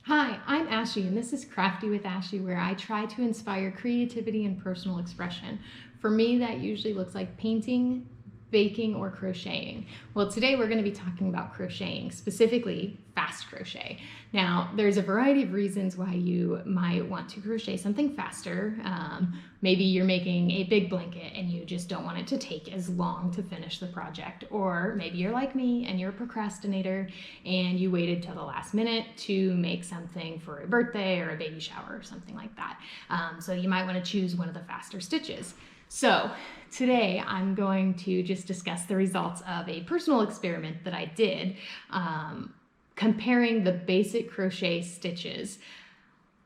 Hi, I'm Ashley, and this is Crafty with Ashley, where I try to inspire creativity and personal expression. For me, that usually looks like painting, baking, or crocheting. Well, today we're going to be talking about crocheting, specifically fast crochet. Now, there's a variety of reasons why you might want to crochet something faster. Maybe you're making a big blanket and you just don't want it to take as long to finish the project. Or maybe you're like me and you're a procrastinator and you waited till the last minute to make something for a birthday or a baby shower or something like that. So you might want to choose one of the faster stitches. So today I'm going to just discuss the results of a personal experiment that I did, comparing the basic crochet stitches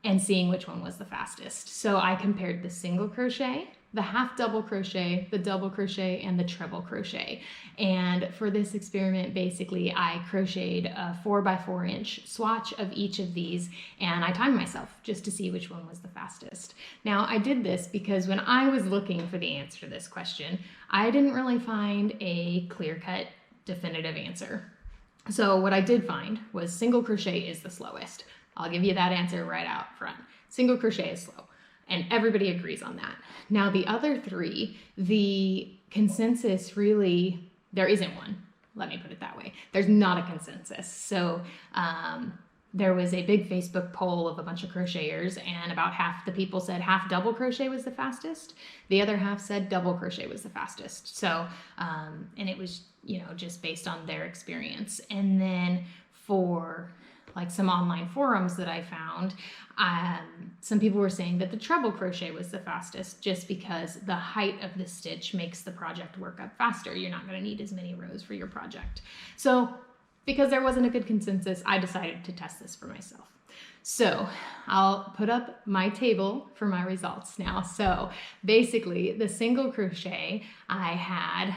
and seeing which one was the fastest. So I compared the single crochet, the half double crochet, the double crochet, and the treble crochet. And for this experiment, basically I crocheted a 4x4 inch swatch of each of these, and I timed myself just to see which one was the fastest. Now I did this because when I was looking for the answer to this question, I didn't really find a clear-cut definitive answer. So what I did find was single crochet is the slowest. I'll give you that answer right out front. Single crochet is slow, and everybody agrees on that. Now the other three, the consensus really, there isn't one. Let me put it that way. There's not a consensus. So there was a big Facebook poll of a bunch of crocheters, and about half the people said half double crochet was the fastest. The other half said double crochet was the fastest. So, and it was, just based on their experience. And then for like some online forums that I found, some people were saying that the treble crochet was the fastest just because the height of the stitch makes the project work up faster. You're not going to need as many rows for your project. So because there wasn't a good consensus, I decided to test this for myself. So I'll put up my table for my results now. So basically the single crochet I had,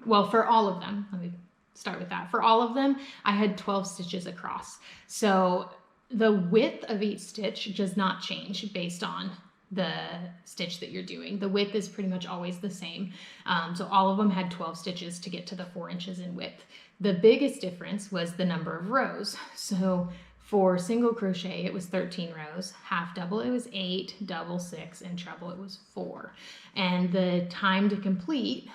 well, for all of them, let me start with that. For all of them, I had 12 stitches across. So the width of each stitch does not change based on the stitch that you're doing. The width is pretty much always the same. So all of them had 12 stitches to get to the 4 inches in width. The biggest difference was the number of rows. So for single crochet, it was 13 rows. Half double, it was 8, double 6, and treble, it was 4. And the time to complete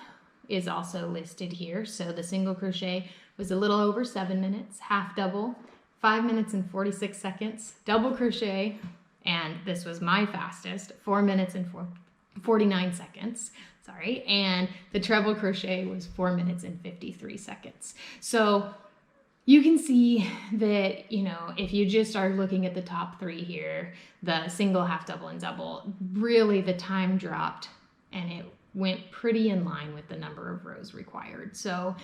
is also listed here. So the single crochet was a little over 7 minutes, half double, 5 minutes and 46 seconds, double crochet, and this was my fastest, 4 minutes and 49 seconds, sorry, and the treble crochet was 4 minutes and 53 seconds. So you can see that, if you just are looking at the top three here, the single, half double, and double, really the time dropped and it went pretty in line with the number of rows required. So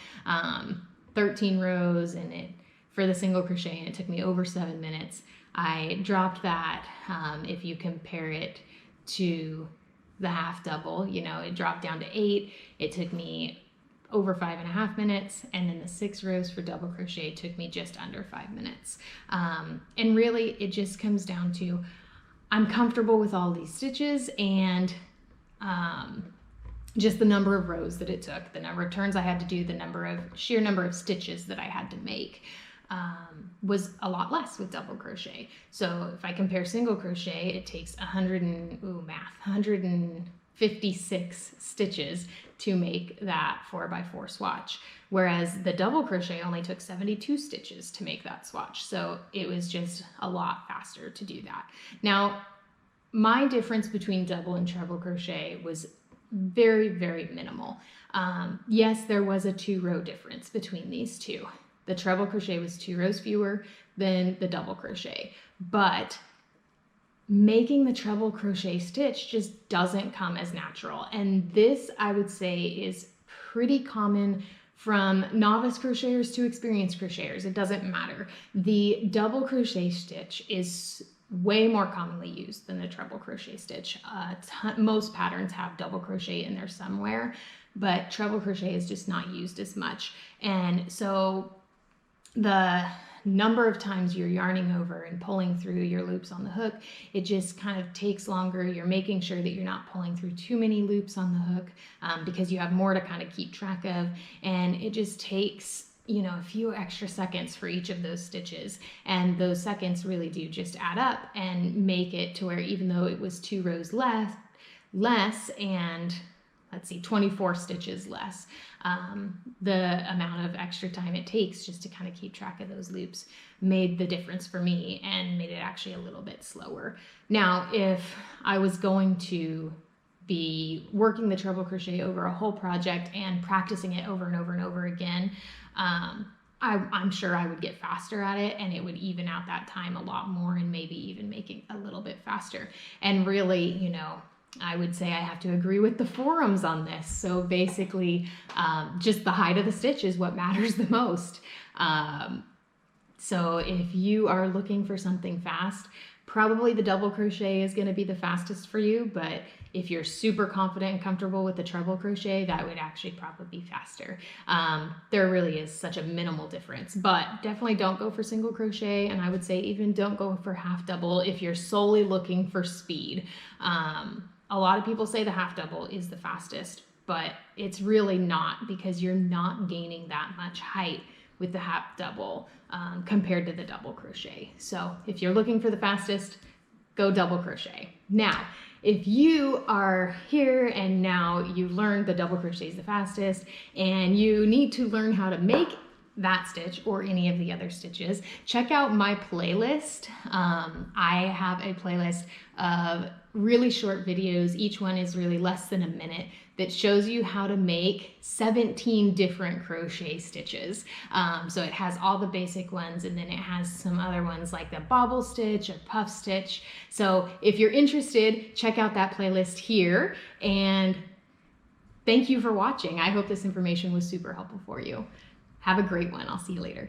13 rows, and for the single crochet, and it took me over 7 minutes. I dropped that. If you compare it to the half double, it dropped down to 8. It took me over 5.5 minutes, and then the 6 rows for double crochet took me just under 5 minutes. And really it just comes down to, I'm comfortable with all these stitches, and just the number of rows that it took, the number of turns I had to do, the sheer number of stitches that I had to make was a lot less with double crochet. So if I compare single crochet, it takes 156 stitches to make that 4x4 swatch, whereas the double crochet only took 72 stitches to make that swatch. So it was just a lot faster to do that. Now, my difference between double and treble crochet was very, very minimal. Yes, there was a 2-row difference between these two. The treble crochet was 2 rows fewer than the double crochet, but making the treble crochet stitch just doesn't come as natural. And this, I would say, is pretty common from novice crocheters to experienced crocheters. It doesn't matter. The double crochet stitch is way more commonly used than the treble crochet stitch. Most patterns have double crochet in there somewhere, but treble crochet is just not used as much. And so the number of times you're yarning over and pulling through your loops on the hook, it just kind of takes longer. You're making sure that you're not pulling through too many loops on the hook because you have more to kind of keep track of, and it just takes you know, a few extra seconds for each of those stitches, and those seconds really do just add up and make it to where even though it was 2 rows less and let's see, 24 stitches less, the amount of extra time it takes just to kind of keep track of those loops made the difference for me and made it actually a little bit slower. Now, if I was going to be working the treble crochet over a whole project and practicing it over and over and over again, I'm sure I would get faster at it, and it would even out that time a lot more and maybe even make it a little bit faster. And really, you know, I would say I have to agree with the forums on this. So basically, just the height of the stitch is what matters the most. So if you are looking for something fast, probably the double crochet is going to be the fastest for you, but if you're super confident and comfortable with the treble crochet, that would actually probably be faster. There really is such a minimal difference, but definitely don't go for single crochet, and I would say even don't go for half double if you're solely looking for speed. A lot of people say the half double is the fastest, but it's really not, because you're not gaining that much height with the half double compared to the double crochet. So if you're looking for the fastest, go double crochet. Now, if you are here and now you've learned the double crochet is the fastest and you need to learn how to make that stitch or any of the other stitches, check out my playlist. I have a playlist of really short videos. Each one is really less than a minute, that shows you how to make 17 different crochet stitches. So it has all the basic ones, and then it has some other ones like the bobble stitch or puff stitch. So if you're interested, check out that playlist here, and thank you for watching. I hope this information was super helpful for you. Have a great one. I'll see you later.